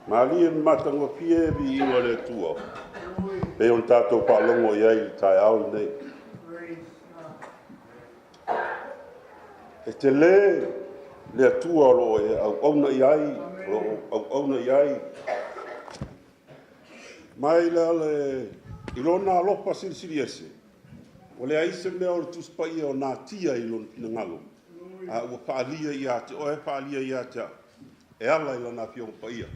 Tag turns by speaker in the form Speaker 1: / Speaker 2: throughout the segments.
Speaker 1: Malia matango pie vi iwa le tua. Pe on tato whaalongo iai tai au nei. E te le atua lo e au auna iai, au auna iai. Mai le ilona alopa siri ese. O le aise mea o le tuspai o nā tia i lona pinangalo. A ua whaalia i ate, o e whaalia i ate. E ala i lana pionga paia.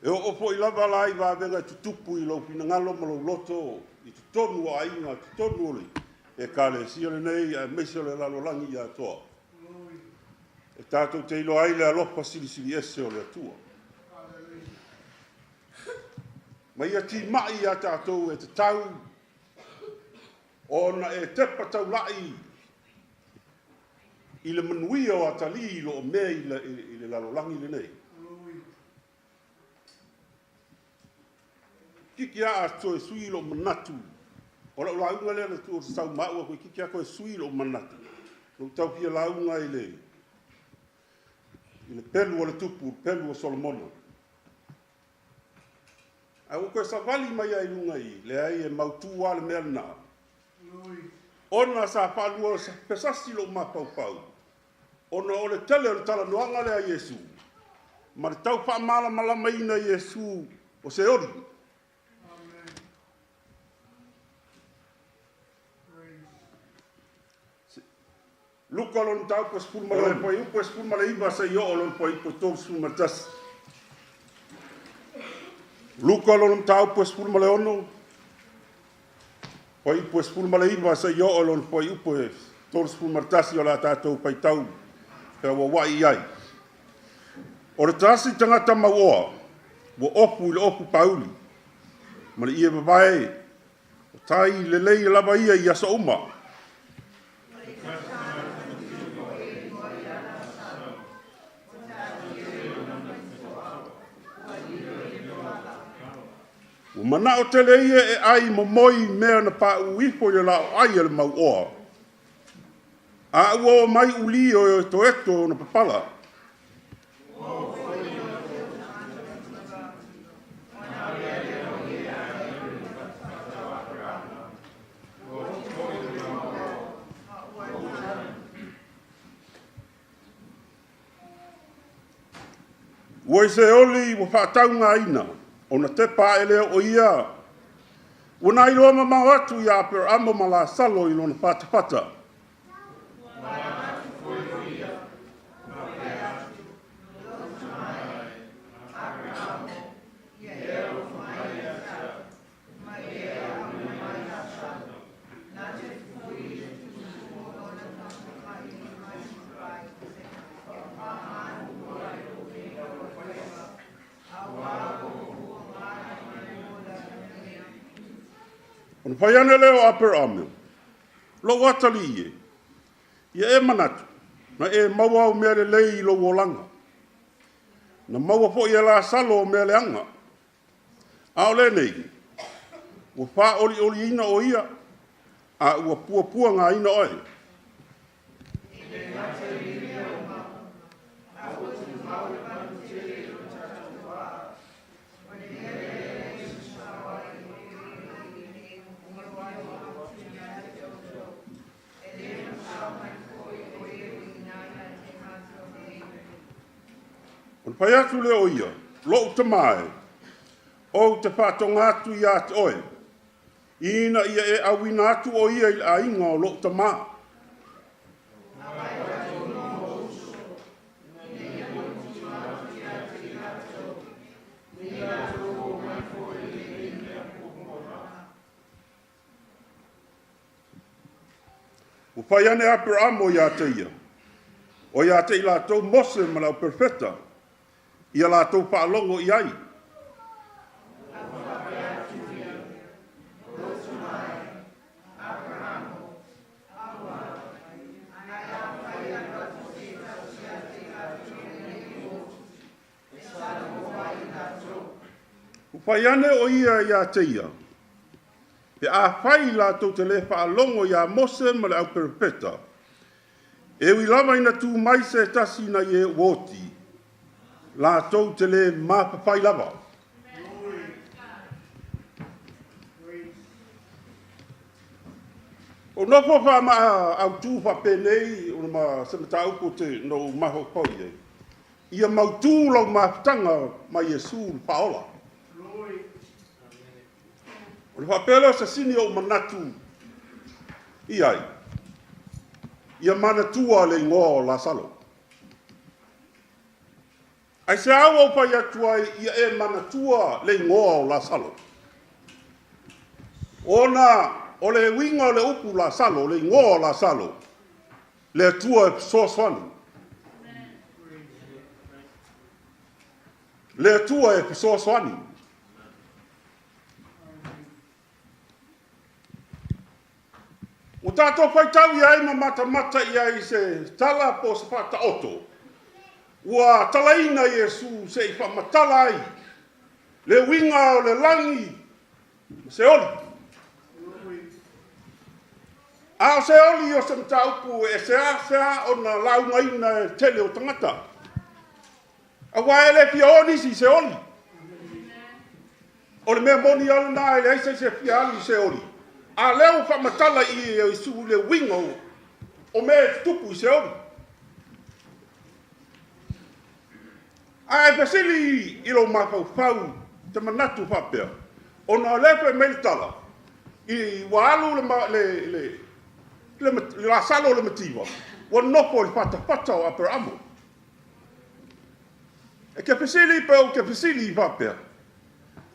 Speaker 1: E o po i lava lai wa venga tutupu i lau pinangalo ma lau loto i tutonu o ainga, tutonu o li. E kale sia le nei, a meisa le lalo langi i atoa. E tātou te ilo ai le alopa siri ese o le atua. Ma ia ti mai a tātou e te tau, ona e tepa tau lai i le manuia o atali i lo o mea i le lalolangi le nei. Kiki a ato e sui lo manatu. O la launga le na tu o sau maua koe kiki a koe sui lo manatu. Lo tau pia launga i le pelu o le tupu, pelu o Solomona. A koe sa vali mai ai lunga i, le ai e mautua le mea na. Ona sa whanua se pesasi lo mapau pau. Ona o le tele o le tala noanga le a Yesu. Ma le tau whaamala malama ina Yesu o se ori. Luka lon tau pa spul mala po i po spul mala iba sa yo lon po i po to spul matas. Luka lon tau pa spul mala ono. Po i po spul mala iba sa yo lon po i po to spul matas yo la tatou pa tau. Pe wa wai ai. O le tasi tangata maua. Wo opu le opu pauli. Ma le ia babae. O tai le lei lava ia i asa uma. O mana o tele ia e ai momoi mea na pa uipo i la ai le mau oa. A ua o mai uli o to eto na papala. Ua i se oli ua whaataunga ina. Ona te pa ele o ia. Una i loa mamau atu ia per amo mala salo i lona patapata. Ona whaiane leo aper ame. Lo watali e. Ia e manatu. Na e maua o mea le lei lo wolanga. Na maua po ia la salo o mea le anga. A o le nei. Ua wha oli ina o ia. A ua pua ngā ina oe. On pai atu le o ia, lo te mai, o te whātonga atu i ate oe. Ina ia e awina atu o ia i a inga o lo te mai. O pai ane Abraham o ia te ia. O ia te i la tau mose ma lau perfeta. Ia la tau whaalongo i ai. O whai ane o ia te ia. Pe a whai la tau te le whaalongo i a mose ma lau perfeta. E wi lava ina tu mai se tasi na ye woti. La tau te le mapapai lava. O no po fa ma au tu fa penei o ma se mata upo te no maho pau ye. Ia mautu lau mafutanga ma Yesu paola. O le whapelo sa sini o manatu iai. Ia manatua le ngō la salo. Ai se awa upa ia tuai ia e manatua le ngō la salo. Ona o le winga o le upu la salo, le ngō la salo. Le atua e soswani. Le atua e soswani. O tātou whaitau iai ma mata iai se tala po se whata oto. Ua talaina Yesu se i whamatala ai. Le winga o le langi. Se oli. A se oli o se mtaupu e sea o na laungaina e tele o tangata. A waele pia onisi se oli. O le mea moni ala na ele aise se pia ali se oli. A leo whamatala i e su le wingo o me tupu i se oli. A e pesili i lo mawhau te manatu whapea. O na lepe meitala i waalu le la salo le mativa. Wa nopo i pata o apera amo. E ke pesili pe o ke pesili i whapea.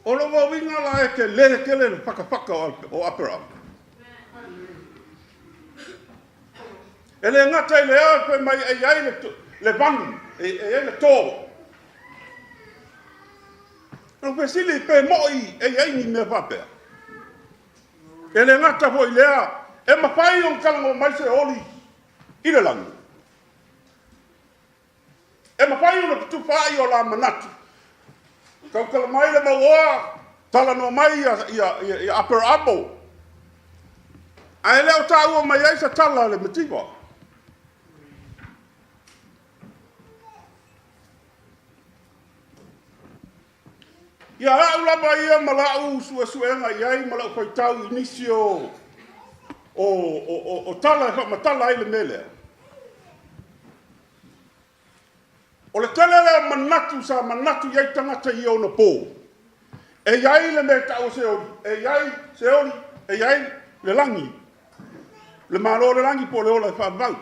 Speaker 1: O lo winga la e ke le whaka o apera amo. E le ngata i le ape mai e ai le bandu, e ai le tō. No pesili pe moi e ai ni me papea. E le ngata ho i lea, e mawhai o kalango mai se oli i le langu. E mawhai o na putu whai o la manatu. Kau kala mai le maua, tala no mai i apera amo. A e leo tā ua mai ai sa tala le matiwa. Ia hau lama ia malau suenga iai malau whaitau inisi o tala e whamatala ai le mele. O le tele leo manatu sa manatu iai tangata i o na pō. E iai le me tau se ori, e iai se ori, e iai le langi. Le malo le langi po le ola e whavau.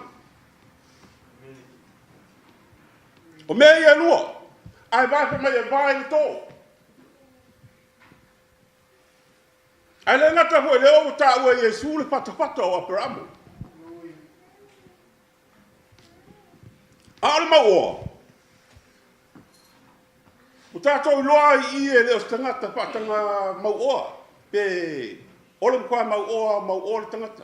Speaker 1: O mea ia lua, ai vafe mai e vai le tō. Ai le ngata hoi le o ta ua Yesu le pata o apera amo. A le maua. O tātou loa i e leo tangata patanga maua. Pe ole mkwa maua le tangata.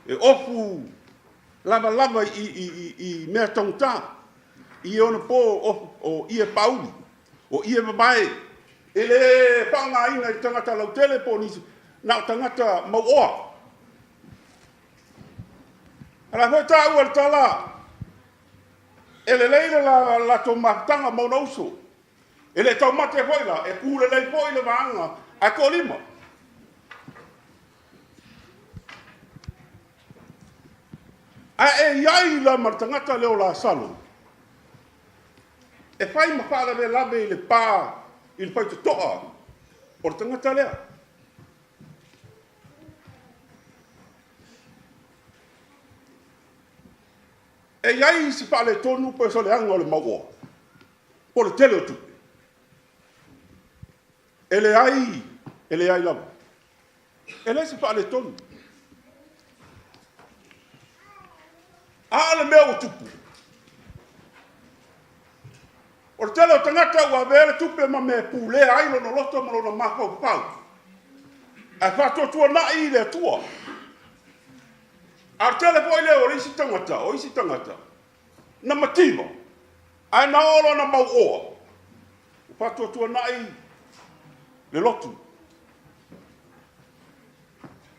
Speaker 1: E ofu lava i mea tongta. I ona po o i e pauli. O ia babai, ele whanga ina i tangata lau telepo nisi, nao tangata mauoa. Ala hoi tā ua le tala, ele leile la tō mahtanga mauna uso. Ele tau mate hoi la, e kūle lei hoi le vaanga, a ko lima. A e iai la martangata leo la salo. E fai ma whaala me lawe i le pā, i le whaitu toa, o le tangata lea. E iai si whaale tonu po e so le anga o le maua, po le tele o tupe. E le ai lawa. E le si whaale tonu. A le mea o tupu. O le tele o tangata ua vele tupe ma me pule ailo no loto ma lona mafau pau. A whatotua na i le tua. A tele po i le o isi tangata. Na matima. A na olo na mau oa. O whatotua na i le lotu.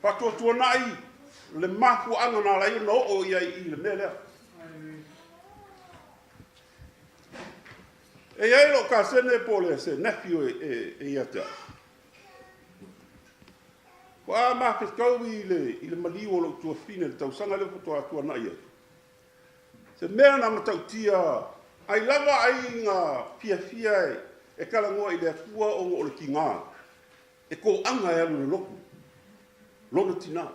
Speaker 1: Whatotua na i le mafu anga na lai no o ia I le mele. E ia lo ka sene pole se nephew e ia ta. Wa ma ke kau I le mali o lo tua fine le tau sanga le foto atua na ia. Se mea na matautia ai lava ai ngā fia e kalangoa I le atua o le ki ngā. E ko anga e alu le loku. Lona tina.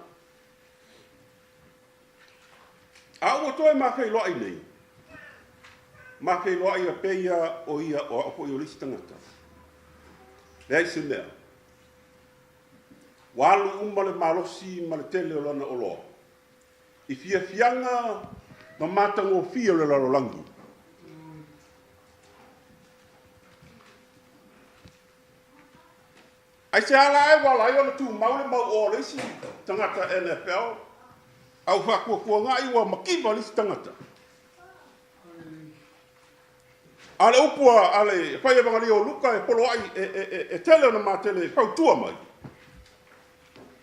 Speaker 1: A ua toi ma kei loa I nei. Ma kei loa I a peia o ia o apo I o lisi tangata. Le ai se mea. Walu uma le malosi ma le tele o lana o loa. I fia fianga ma matango fia le larolangi. Ai se ala e wala I ona tu maule mau o lisi tangata NFL. Au whakua ngai ua makiwa lisi tangata. Ale upua ale whaia wangari o luka e polo ai e tele ona matele whautua mai.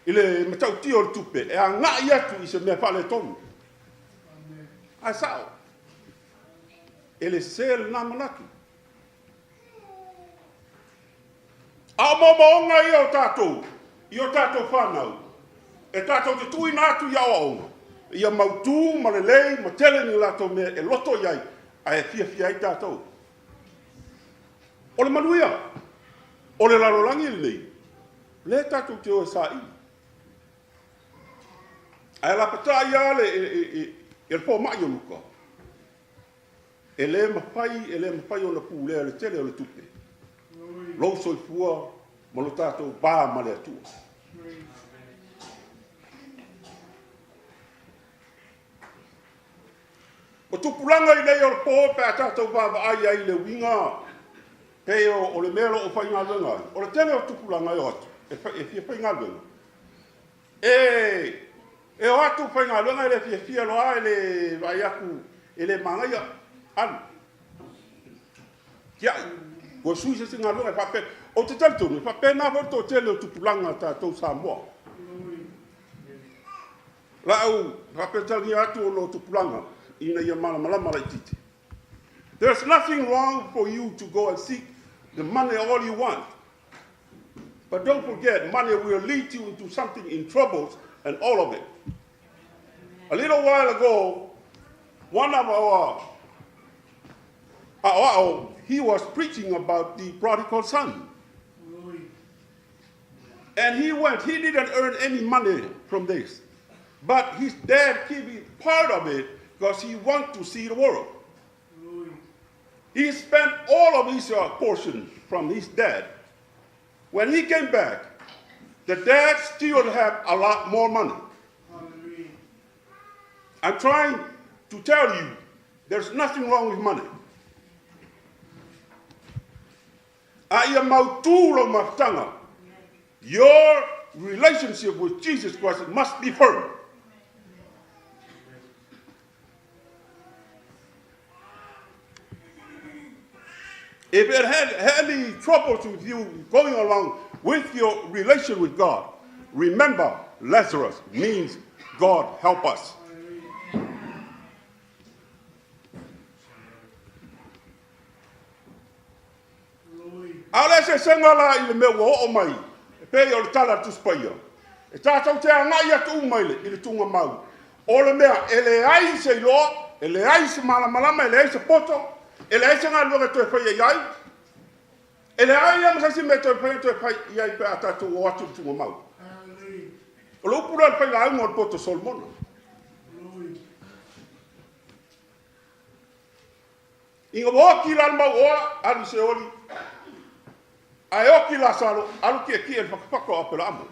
Speaker 1: Ile matau tio le tupe e a ngai atu I se mea pale tonu. Ai sao. Ele sel na manaki. A momonga I o tātou whanau. E tātou te tui nātu I aonga. Ia mautū, ma le lei, ma tele ni lato mea e loto iai, a e fia I tātou. O le manuia, o le larolangi le nei, le tātou te o e sa I. A e la pata ia le e po mai o luka. E le mawhai o na pūlea le tele o le tupe. Lou soifua, ma lo tātou bā ma le atua. O tupulanga I nei o le pō pe a tātou bāwa ai le winga. Pei o le melo o whai ngā lunga. O le tele o tupulanga I o atu. E fia whai ngā lunga. E o atu whai ngā lunga e le fia loa e le vai aku e le mangaia anu. Kia, ko sui se ngā lunga e whape. O te talitonu, e whape nā whato o tele o tupulanga tātou Samoa. La au, whape tali atu o lo tupulanga. There's nothing wrong for you to go and seek the money all you want. But don't forget, money will lead you into something in troubles and all of it. A little while ago, one of he was preaching about the prodigal son. And he didn't earn any money from this. But his dad gave him part of it because he wanted to see the world. He spent all of his portion from his dad. When he came back, the dad still had a lot more money. I'm trying to tell you, there's nothing wrong with money. Your relationship with Jesus Christ must be firm. If it had any troubles with you going along with your relation with God, remember Lazarus means God help us. Ale se sengala I le me wo o mai. E pe o le tala tu spaia. E tātou te angai atu umaile I le tunga mau. O le mea, ele ai se loa, ele ai se malamalama, ele ai se poto, ele ai se ngā luanga toi whai iai. Ele ai ama sasi me toi whai iai pe a tātou o atu tunga mau. O le upura le whai la aunga o le poto Solomona. Inga woki la mau oa, anu se oli. Ai oki la salo, alu ki e whakapako a pela amu.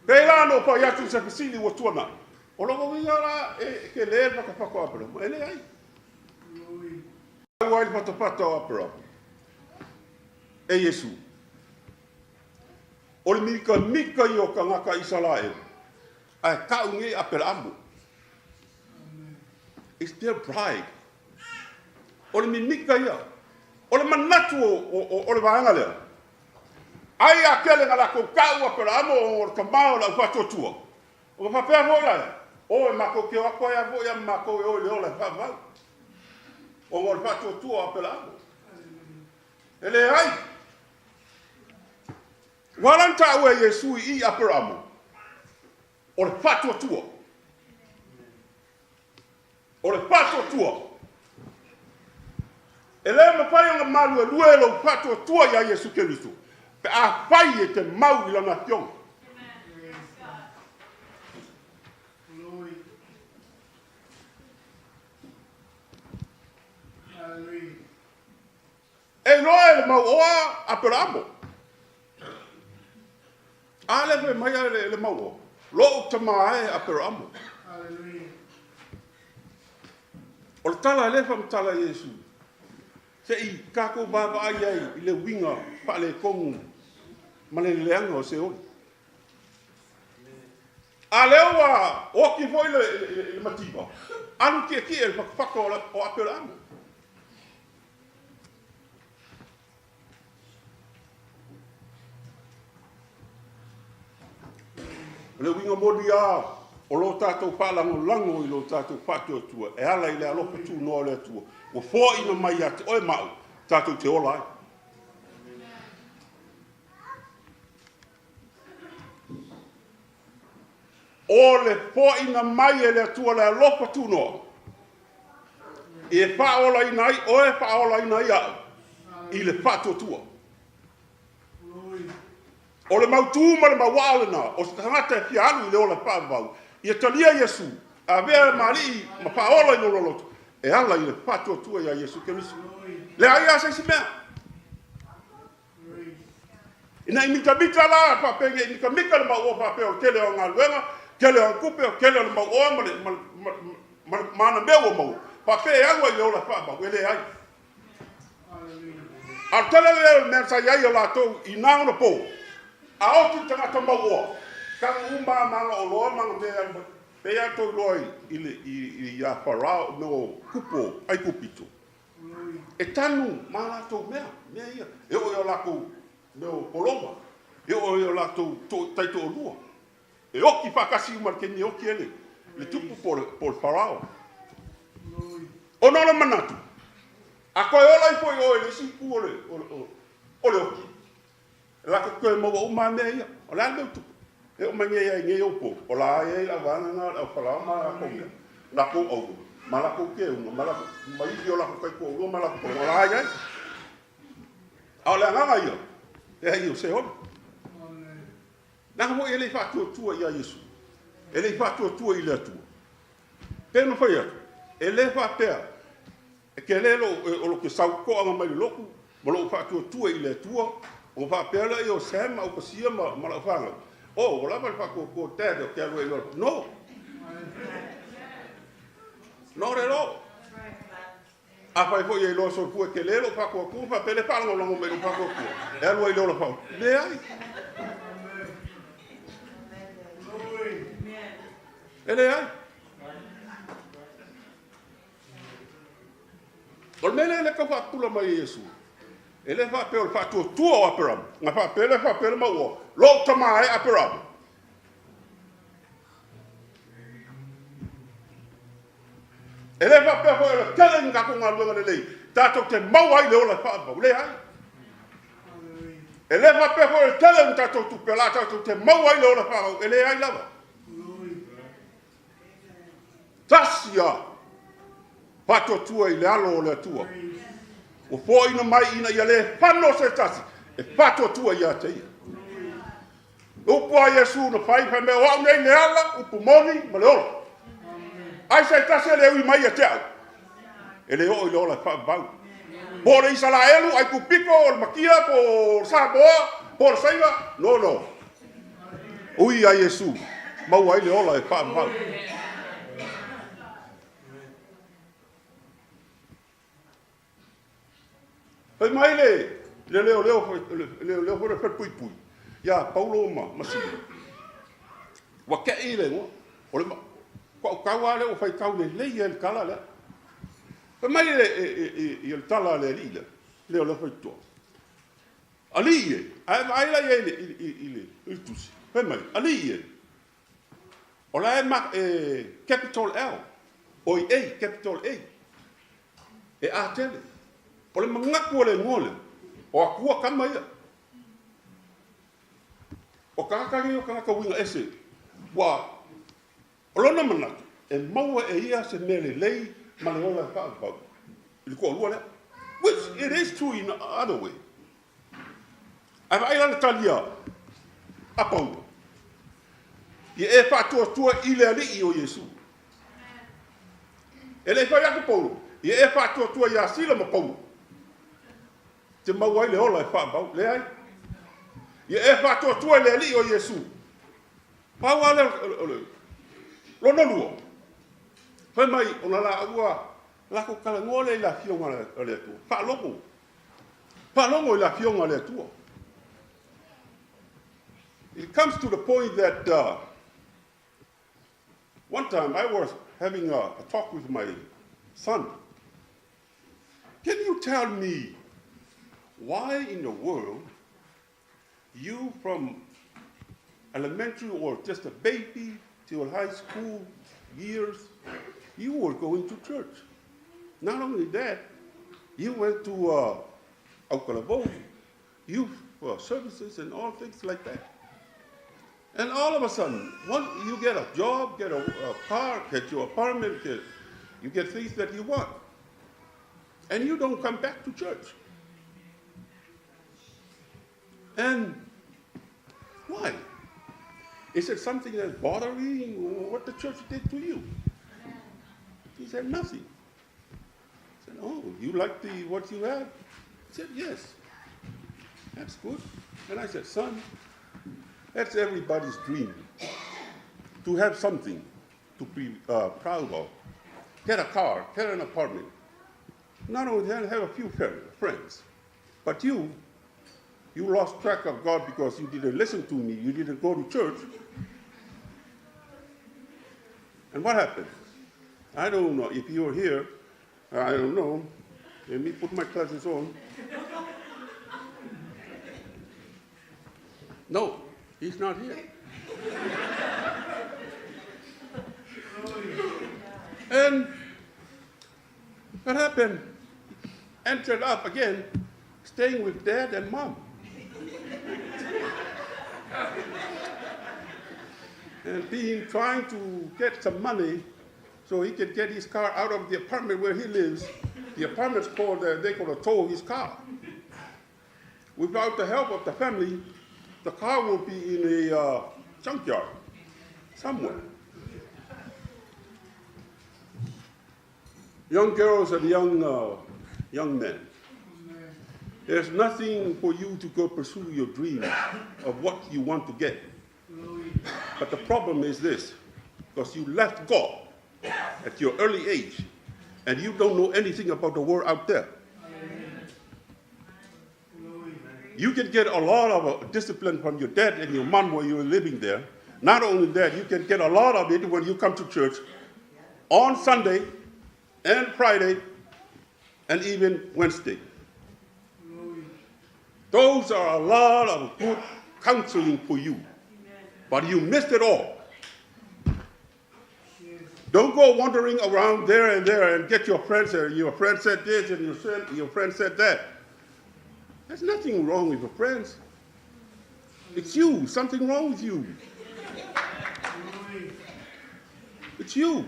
Speaker 1: Pei la no pa yatu se pisili wa tuana. O longo wingara e ke le whakapako a pela amu. Ele ai. Ai wai pato a pela amu. E Yesu. O le mika I o ka ngaka isala e. Ai kaunge a pela amu. It's their pride. O le mika ia. O le manatu o le vaanga lea. Ai a kele ngala ko kau a pera amo o le kamao la ufato tua. O fa pea mo la. O ma ko ke wa ko ya vo ya ma ko o le o la fa va. O mo fa to tu a pela. Ele ai. Walanta we Yesu I aperamu. O le fa to tu. O le fa to tu. Ele me pai nga malu e lue lo fa to tu ya Yesu Kristo. Pe a pai e te mau I la nation. E loe mau oa aperamu. Ale ve mai le mau. Lo tamae aperamu. O tala le fam tala Yesu. Se I kako baba ai I le winga pa le kongu. Ma le leanga o se o. Ale oa o ki foi le matiba. Anu ki e whakawhaka o aperamu. Le winga modi a o lo tātou whalango lango I lo tātou whātua tua. E ala I le alofa tū noa le tua. O fō ina mai a te oe mau tātou te ola ai. O le fō ina mai e le tua le alofa tū noa. E whaola ina ai, oe whaola ina ai au. I le whātua tua. O le mautu ma le mawale na, o se tangata e fia alu I le o le whaavau. I e talia Yesu, a vea mari ma whaola ino lolotu. E ala I le whātua tua ia Yesu Kerisu. Le ai a se si mea. Ina imita mita la, whapenge, imita mika le mau o whape o kele o ngā luenga, kele o kupe o kele o le mau o mana mea o mau. Whape e agua I le o le whaavau, ele ai. A tele le mea sa iai o lātou I nāo na pō. A otu tangata maua, kanga umba manga o loa manga pe ato loi I a wharao no kupo, ai kupito. E tanu malato mea ia. E o lako no poloma. E o lako taito o lua. E oki whakasi umarkeni oki ele. Le tupu por wharao. O nola manatu. A koe ola I foi o ele siku ole oki. La ko mo o ma me ia o la me tu e o mangi ia nge opo o la ia la vana na o fala ma ko la ko o ma la ko ke o ma la ma I o la ko ko o ma la ko la ia o la nga ia e ia se o na mo ele fa tu ia Yesu ele fa tu I le tu pe no foi ele fa pe e ke le lo ke sau ko ma mai loku mo lo fa tu I le tu o fa pela I sema o pasia ma la fanga. O la fa ko te ke ro no. No re no. A fa fo I lo so fu ke le lo fa ko fa pele fa lo me lo fa ko. E lo I lo fa. Le ai. Ele ai. Por mele le ka fa pula mai Yesu. Ele fa pe o fa tu o aperam. Nga fa pe ma o. Lo tama e aperam. Ele fa pe o kele nga ko nga luenga lei. Tato te mau ai le o la fa ba. Le ai. Ele fa pe o kele tato tu pe la tato te mau ai le o la fa ba. Ele ai lava. Tasia. Fa tu ai le alo o le tua. O fo ina mai ina ia le pano se tasi. E pato tua ia te ia. Upo a Yesu na fai fa me o au nei le ala, upo moni, ma le ola. Ai se tasi le ui mai a te au. E le o I le ola fa bau. Po le isa la elu, ai kupiko, o le makia, po saboa, po le saiva. No. Ui a Yesu. Mau ai le ola e fa bau. Ai mai leo foi per pui. Ya Paulo ma si. Wa ka ile ngo. O le ko ka wa le o fai ka le il kala le. Ai mai il tala le lila. Le fai to. Ali ai la il tusi. Ai mai ali. O la capital L. O A, capital A. E a tele. O le mangaku o le ngole. O a kua kama ia. O kakari o kakaka winga ese. Wa, o lona manatu. E maua e ia se mele lei ma le ola whaakapau. I kua lua lea. Which it is true in the other way. Ai vai lana talia. Apau. Ia e whātua tua i le alii o Yesu. E le whai aku Paulo. Ia e whātua tua i a sila ma Paulo. Te maua i le ola e whaapau. Le ai. Ia e whātua tua i le alii o Yesu. Pau ale lono lua. Whai mai o na la aua lako kala ngole i la fionga le atua. Whaalongo. Whaalongo i la fionga le atua. It comes to the point that one time I was having a talk with my son. Can you tell me why in the world you from elementary or just a baby till high school years, you were going to church? Not only that, you went to Aukalabo, youth services and all things like that. And all of a sudden, you get a job, get a car, get your apartment, you get things that you want. And you don't come back to church. And why? Is it something that's bothering what the church did to you? He said, nothing. I said, oh, you like what you have? He said, yes. That's good. And I said, son, that's everybody's dream, to have something to be proud of. Get a car, get an apartment. Not only that, have a few friends. But you lost track of God because you didn't listen to me, you didn't go to church. And what happened? I don't know. If you're here, I don't know. Let me put my glasses on. No. He's not here. And what happened? Entered up again, staying with dad and mom. And trying to get some money so he could get his car out of the apartment where he lives. The apartment's called, they could have towed his car. Without the help of the family, the car will be in a junkyard somewhere. Young girls and young men, there's nothing for you to go pursue your dream of what you want to get. But the problem is this, because you left God at your early age, and you don't know anything about the world out there. You can get a lot of discipline from your dad and your mom when you're living there. Not only that, you can get a lot of it when you come to church on Sunday and Friday and even Wednesday. Those are a lot of good counseling for you. But you missed it all. Don't go wandering around there and get your friends. Your friend said this and your friend said that. There's nothing wrong with your friends. It's you. Something wrong with you. It's you.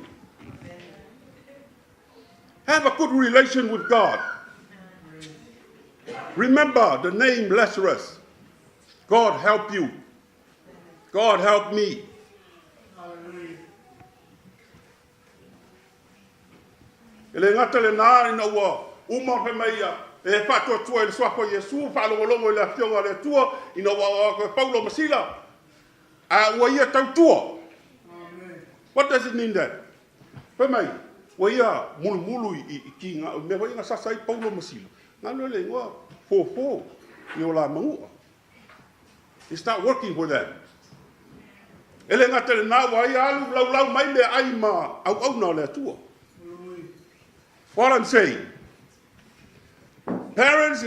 Speaker 1: Have a good relation with God. Remember the name Lazarus. God help you. God help me. Ele ngata le nā ina ua uma pe mai ia e whātua tua le swapo Yesu whālongolongo i le fionga le tua ina ua koe Paulo Masila a ua ia tau tua. What does it mean that? Pe mai, ua ia mulu i ki ngā me wai ngā sasai Paulo Masila. Ngā lua le ngua fō i o la mangua. It's not working for them. Ele ngata le nā ua ia alu lau mai le ai ma au na le tua. What I'm saying, parents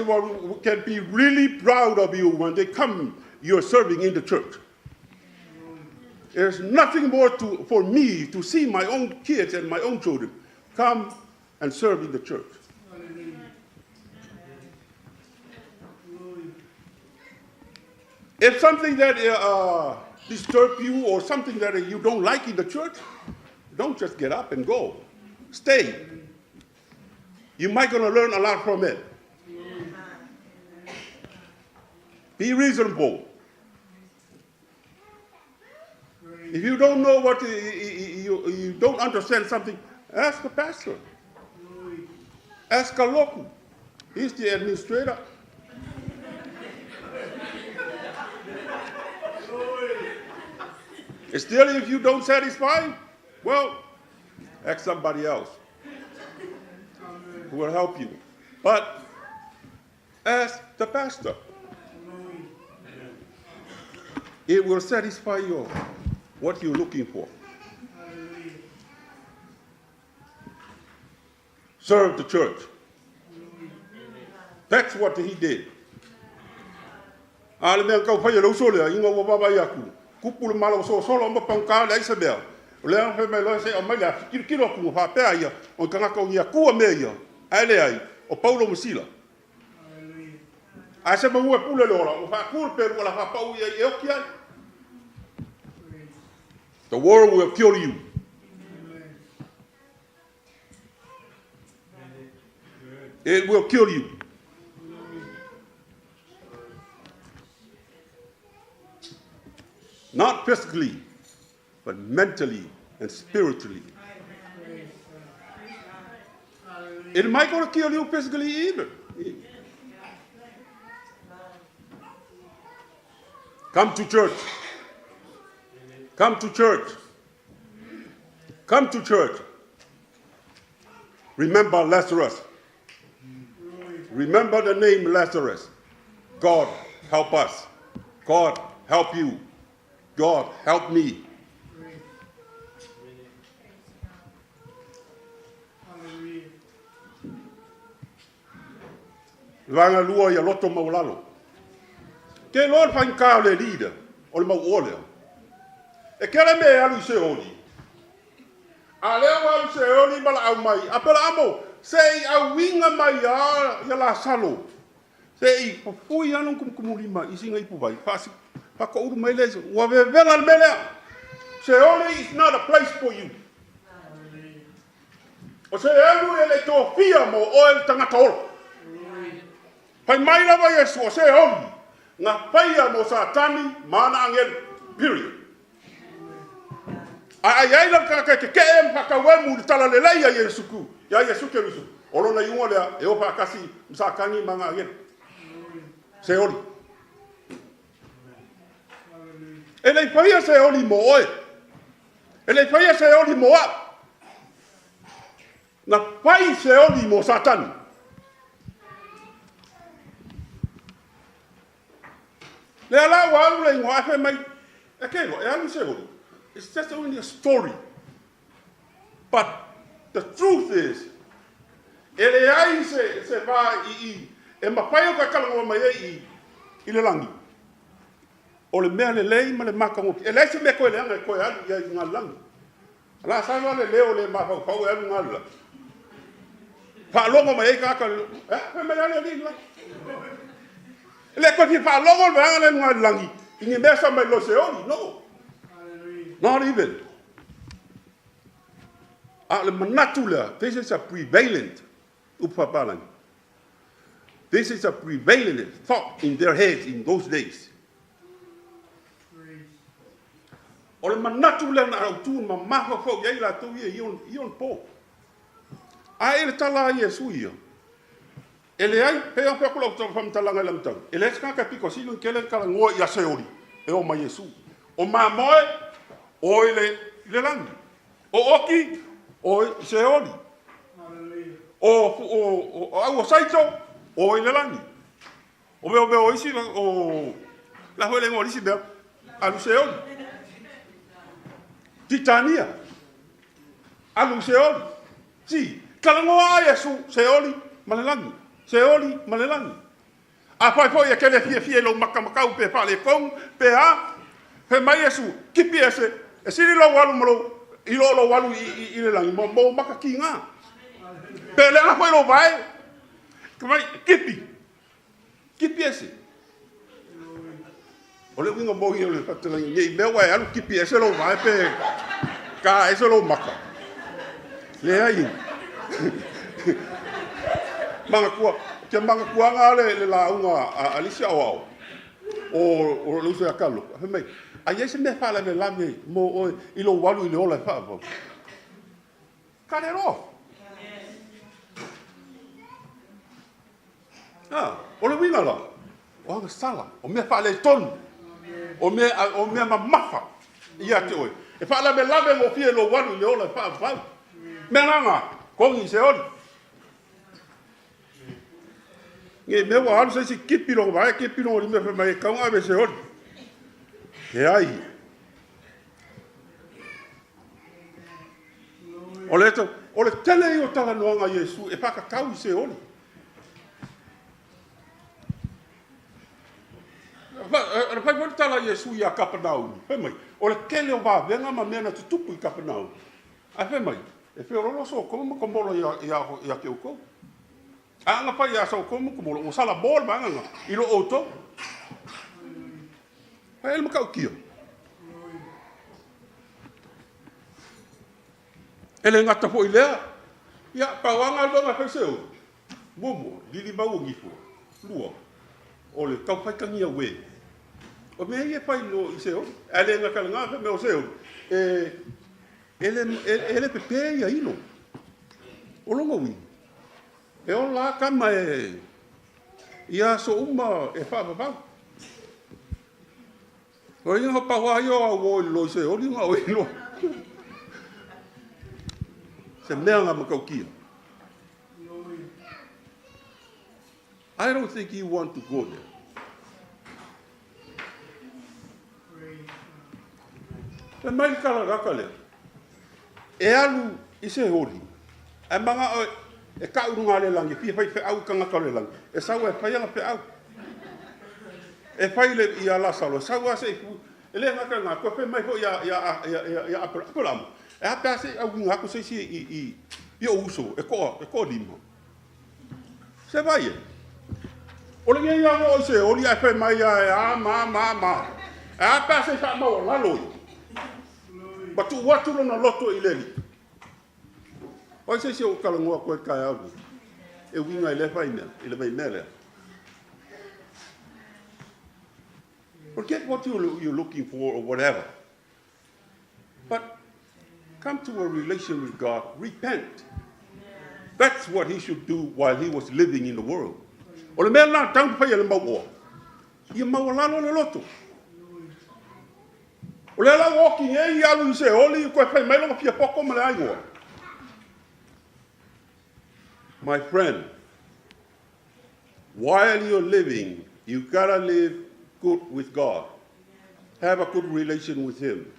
Speaker 1: can be really proud of you when they come, you're serving in the church. There's nothing more for me to see my own kids and my own children come and serve in the church. If something that disturbs you or something that you don't like in the church, don't just get up and go. Stay. You might going to learn a lot from it. Be reasonable. If you don't know what you don't understand something, ask the pastor. Ask a local. He's the administrator. Still, if you don't satisfy, well, ask somebody else who will help you. But ask the pastor. It will satisfy you what you're looking for. Serve the church. That's what he did. Kupul malo so solo mo pangka la Isabel. Ole fe me lo se o mai la kilo ku fa pe ai o kanga ko ia ku me ia. Ai le ai o Paulo Musila. Ai se mo e pule lo o fa kur pe la fa pau ia e o ki ai. The world will kill you. It will kill you. Not physically, but mentally and spiritually. It might going to kill you physically either. Come to church. Come to church. Come to church. Remember Lazarus. Remember the name Lazarus. God, help us. God, help you. God, help me. Langa lua ia loto maulalo. Ke lor fain ka le leader o le mau ole. E kere me alu se oli. Ale alu se oli bala au mai. Apela amo sei au winga mai ya la salo. Sei fui anu kumulima isinga ipu vai. Fasi Pako uru mai lese, wa vevela melea. Seoli is not a place for you. O se elu ele to fia mo o el tangata olo. Pai mai lava Yesu o seoli. Nga paia mo satani mana angel. Period. Ai la ka ke em paka wemu tala le lai ya Yesu ku. Ya Yesu ke rusu. Olo na yungo le e o pa kasi msakangi manga angel. Seoli. Ele faia se oli moe. Ele faia se oli moa. Na pai se oli mo Satan. Le ala wa le ngwa fe mai. Okay, e alu se oli. It's just only a story. But the truth is, ele ai se va I e mapai o ka kala mai I le langi. O le mea le lei ma le maka ngoki. E lei se mea koe le anga koe alu ia ngā langi. Ala sana le leo le maha pau e alu ngā lula. Whaalongo mai eika aka le... me mea le li la. Le koe ki whaalongo le anga le ngā langi. Ingi mea sa mai lo se oni. No. Not even. A le manatu lea. This is a prevalent upapalangi. This is a prevalent thought in their heads in those days. O le manatu le na au tu ma maho fo ye la tu ye ion po. Ai le tala Yesu ia. Ele ai pe o pe ko lo fam tala ngai lam tau. Ele ska ka piko sino kele kala ngo ia seori. E o ma Yesu. O ma moe o le langi. O oki o seori. O au saito o le langi. O be o isi o la hole ngo isi be alu seori. Titania. Alu seoli. Si. Kalangoa Yesu seoli malelangi. Seoli malelangi. A pai foi aquele fie lo maka makau pe pale kong pe a pe mai Yesu kipi ese E siri lo walu mo i lo walu i le langi mo maka ki nga. Pe le nga foi lo vai. Kamai kipi ese. Ole winga mo i le patela ngi me wa alu kipi ese lo vai pe ka ese lo maka. Le ai. Manga kua nga le la unga alisia o lo se akalo. Hemai. Ai se me fala me lame mo o i lo walu i le ola fa. Cut it off. O le winga la. O anga sala. O me fala le ton. O me mafa. Ia te oi. E fala me lame mo fie lo walu i le ola fa. Me nga kongi se oli. Nge me wa alu se kipi lo vai kipi lo me fa mai kaunga be se oli. E ai. O le tele i o tala noanga Yesu e paka kau i se oli. Ra pai mo tala Yesu i a Kapernaum. Pe mai. O le kele o va venga ma mena tutupu i Kapernaum. A pe mai. E fe oro so como komolo ia ke uko. Anga pa ia so como komolo o sala bol banga i lo auto. Ele me cau kio. Ele ngata fo ilea. Ia pawanga lo nga feseu. Momo lili bawo ngifo. Lua. Ole kau pai kangia we. O me ia pai lo iseo. Ele nga kalanga me o seu. Ele pepe ia ilo. O longo wi. E o la kama ia so uma e fa ba. O inga pa wa yo o lo se o inga o ilo. Se mea nga makaukia. I don't think you want to go there. Te mai kala raka lea. E alu i se hori. E manga o e ka urunga le langi. Pia fai au kangaka le langi. E sawa e fai anga pe au. E fai le i ala salo. Sawa se i fu. E le ngaka ngā. Koe fai mai ho ia apelamu. E hapea se au ngako se si i o uso. E ko lima. Se vai e. Ole nge ia o se. Oli a fai mai a ma. E hapea se sa maua laloi. Batu watu na loto i leli. O se o kalangoa koe kai au. E winga i le faina, i le mainele. Forget what you're looking for or whatever. But come to a relation with God, repent. That's what he should do while he was living in the world. O le mea la tau pai le maua. Ia maua lalo le loto. O le la walking e i alu i se oli koe pai mai longa pia poko ma le aingoa. My friend, while you're living, you gotta live good with God. Have a good relation with him.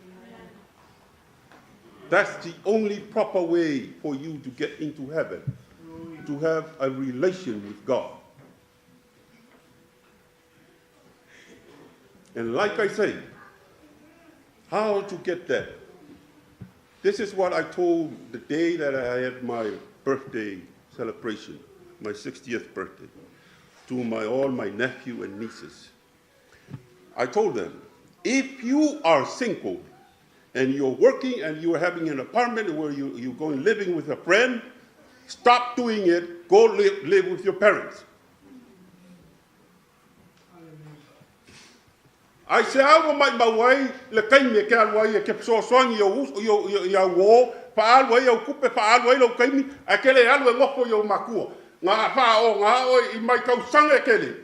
Speaker 1: That's the only proper way for you to get into heaven. To have a relation with God. And like I say, how to get that? This is what I told the day that I had my birthday celebration, my 60th birthday, to all my nephew and nieces. I told them, if you are single and you're working and you're having an apartment where you're going living with a friend, stop doing it, go live with your parents. I say, I will make my way, le kai me ke alwai e ke so songi yo wo, pa alwai yo kupe pa alwai lo kai mi, a kele alwai ngofo yo makua. Nga fa o nga o I mai kau sanga kele.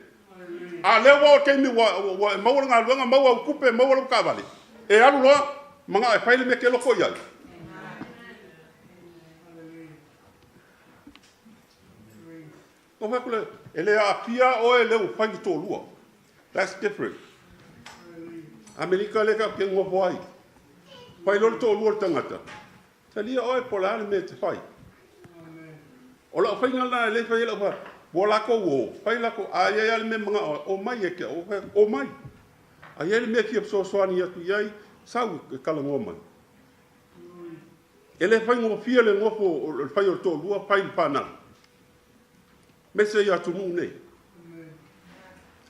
Speaker 1: A le wo kai mi wa maua nga alwai nga maua kupe maua lo kavale. E alu lo, mga e faile me ke lo ko yai. O fakule, ele a pia o ele u fangi to lua. That's different. Amerika le ka ke ngofo ai. Pai lo to lu tangata. Talia oi pola me te fai. O la fai ngala le fai la fa. Bola ko wo, fai la ko ai ai me mga o mai e ke o mai. Ai ele me ki so so ani atu yai sau ke kala ngoma. Ele fai ngofia le ngofo le fai o to lua pai pana. Me se ya tu mu nei.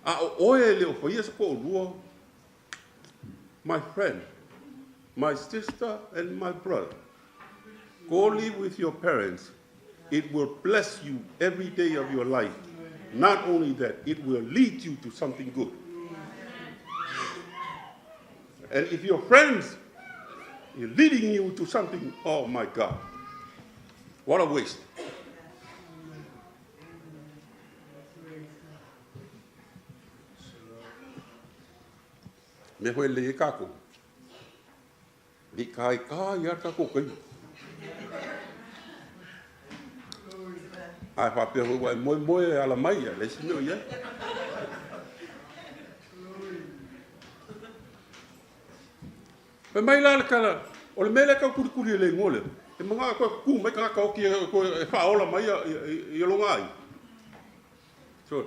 Speaker 1: A oe le o fai so ko lua. My friend, my sister and my brother. Go live with your parents. It will bless you every day of your life. Not only that, it will lead you to something good. And if your friends are leading you to something, oh my God, what a waste. Me hoi le kako. Li kai ka ia kako kai. Ai fa pe hoi moi ala mai le sino ia. Pe mai la kala o le mele ka kuri le ngole. E manga ko ku mai ka ka ki ko e fa ola mai ia longa ai. So.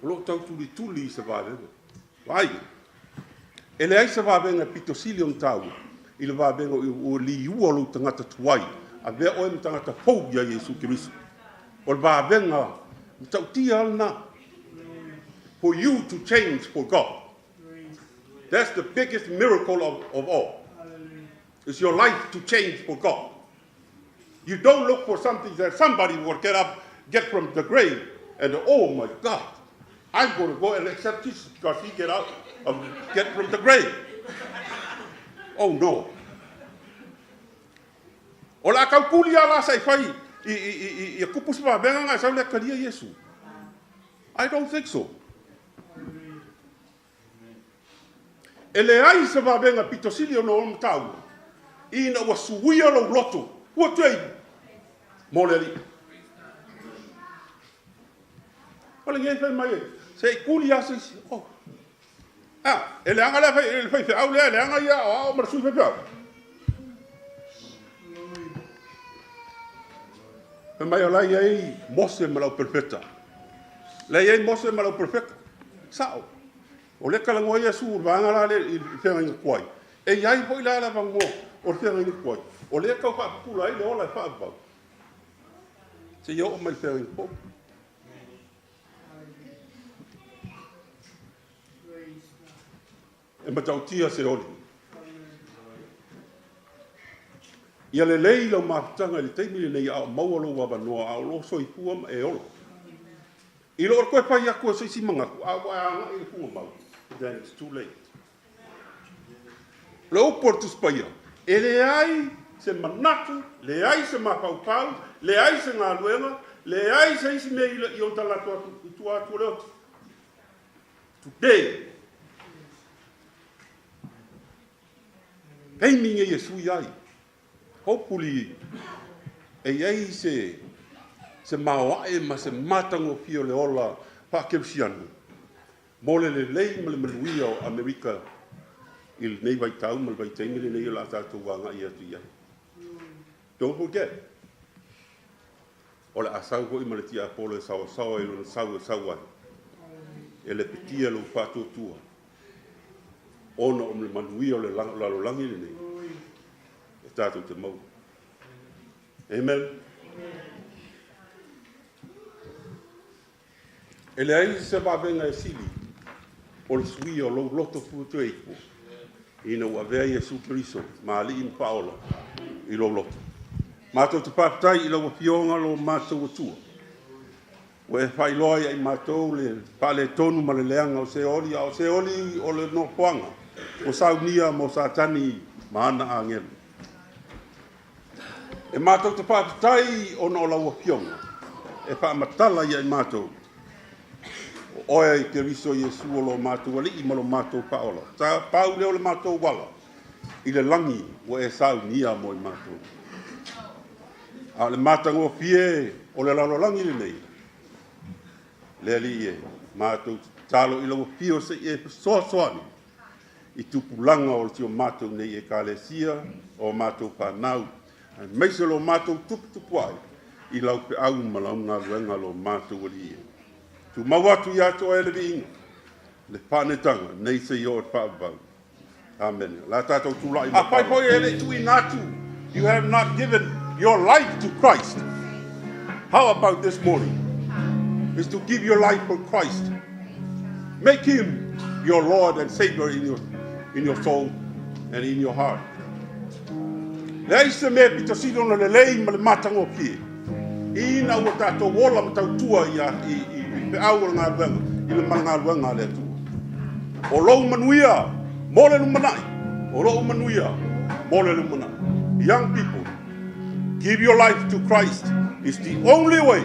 Speaker 1: Lo tau tuli se va le. Vai. Ele ai se va venga pitosilium tau. Il va venga o li uolo tangata tuai. A ve o tangata pou ya Yesu Kristo. O va venga tau tia na. For you to change for God. That's the biggest miracle of all. It's your life to change for God. You don't look for something that somebody will get from the grave, and oh my God, I'm going to go and accept Jesus because he get from the grave. Oh no. O la kaukuli ala sai fai i kupus ba benga nga sa le kalia Yesu. I don't think so. Ele ai se va venga pitosilio no omtau. Ina wa suia lo loto. Wa tei. Moleri. Ole ngai fa mai. Se kuli asa. Oh. Ah, ele anga la fa au le anga ia o mar su fa. E mai ala ia mose malau perfetta. La ia mose malau perfetta. Sao. O le kala ngoa Yesu vanga la le i whenga inga kuai. E iai poi la la vango o whenga inga kuai. O le kau wha pula ai le ola e wha apau. Se iau o mai whenga inga kuai. E matau tia se oli. Ia le lei lau mafutanga i le teimile nei a maua lo wabanoa a lo soi puam e olo. I lo koe pai a koe seisi mangaku. A anga i kunga mau. Then it's too late. Le oportus paia. E le ai se manatu, le ai se mapaupau, le ai se ngā luenga, le ai se isi me i o talatua i tua atu leo. Today. Hei minge Yesu iai. Hopefully, e iai se maoae ma se matango fio le ola whakewsianu. Mole le lei ma le manuia o Amerika il nei vai tau ma le vai teimile nei o la tātou wanga i atu iai. Don't forget. O le asau ko i ma le tia apolo e sawa e lona sawa ai. E le petia lo whātou tua. Ona o le manuia o le lalolangi le nei. E tātou te mau. Amen. E le ai se wawenga e sili. O le sui o lo loto futu eipo. Ina ua vea Yesu Kristo. Ma li in paola. I lo loto. Mātou te papatai i lo wapionga lo mātou atua. O e whai loa i mātou le pale tonu ma le leanga o se oli o le no poanga. O saunia mo satani ma ana angelu. E mātou te papatai o no la wapionga. E wha matala i mātou. Oia i te riso Yesu o lo mātou ali i malo mātou paola. Ta pau leo le mātou wala. I le langi o e sau nia mo i mātou. A le mātango fie o le lalolangi le nei. Le ali e mātou talo i lau fio se e soani. I tupulanga o le tio mātou nei e kālesia o mātou pānau. Meise lo mātou tupu ai. I lau pe au malaunga ruenga lo mātou ali e. Tu mawatu ya to ele bi le panetanga nei se yo pa ba amen la tato tu la a pai poi ele tu inatu you have not given your life to Christ, how about this morning is to give your life for Christ. Make him your Lord and Savior in your soul and in your heart. Lei se me pita sido na lelei ma le matango ki. Ina ua tātou wola ma tautua i pe aura ngā luenga, i le mana ngā luenga le atua. O lou manuia, mo le lumanai. O lou manuia, mo le lumanai. Young people, give your life to Christ. It's the only way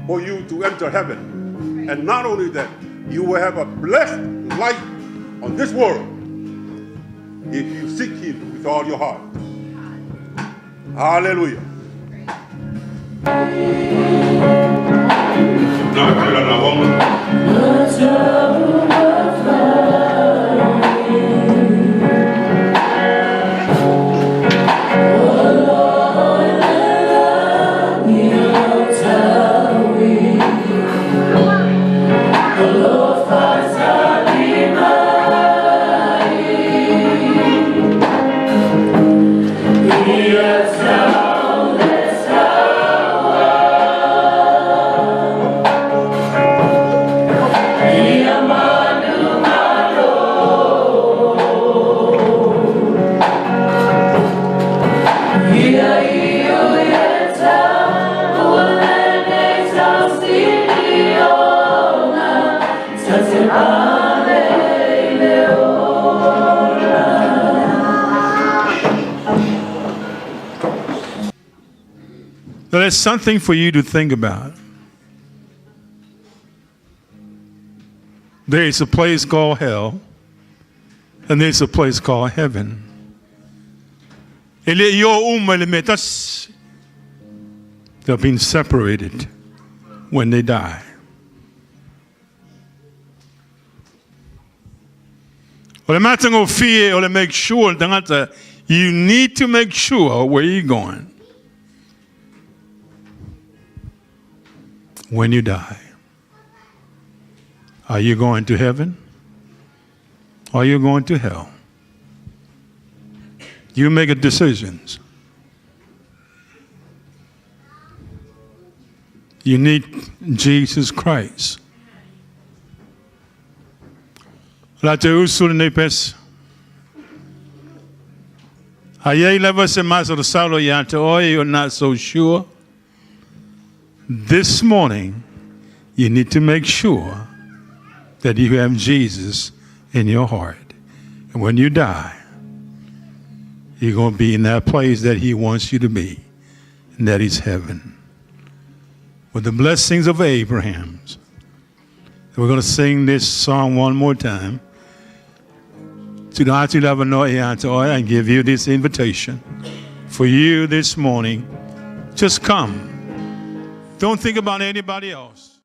Speaker 1: for you to enter heaven. And not only that, you will have a blessed life on this world if you seek him with all your heart. Hallelujah.
Speaker 2: There's something for you to think about. There is a place called hell, and there's a place called heaven. They've been separated when they die. Make sure you need to make sure where you're going when you die. Are you going to heaven? Or are you going to hell? You make a decision. You need Jesus Christ. La te usul nepes. Ayay leva se mas rosalo yante oy, you're not so sure. This morning, you need to make sure that you have Jesus in your heart. And when you die, you're going to be in that place that he wants you to be, and that is heaven. With the blessings of Abraham. We're going to sing this song one more time. And give you this invitation for you this morning. Just come. Don't think about anybody else.